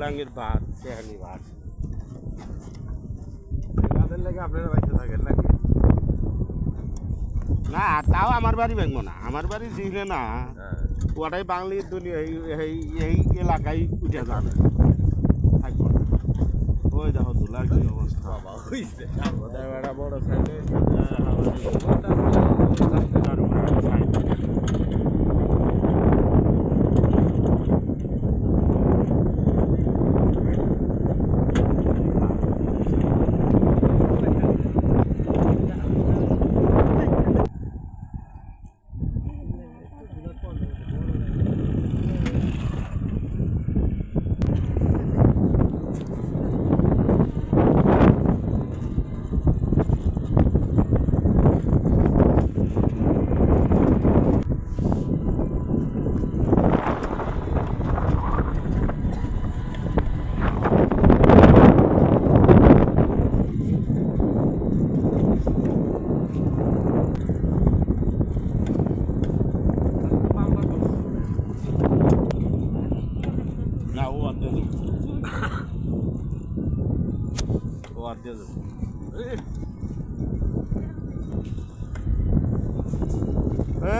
বলাঙ্গের ভাত চেহানি ভাত তাদের লাগে আপনারা বাড়িতে থাকেন নাকি না তাও আমার বাড়ি ভাঙবো না আমার বাড়ি জিলে না ওটাই বাঙালির দুনিয়া এই এলাকায় উঠে যাবে থাকবো না ওই দেখো দুলার কি অবস্থা বড় সাইডে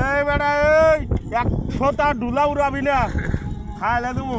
এই বেটা এই 100টা ডুলা উড়াবি না খাইলে তুমি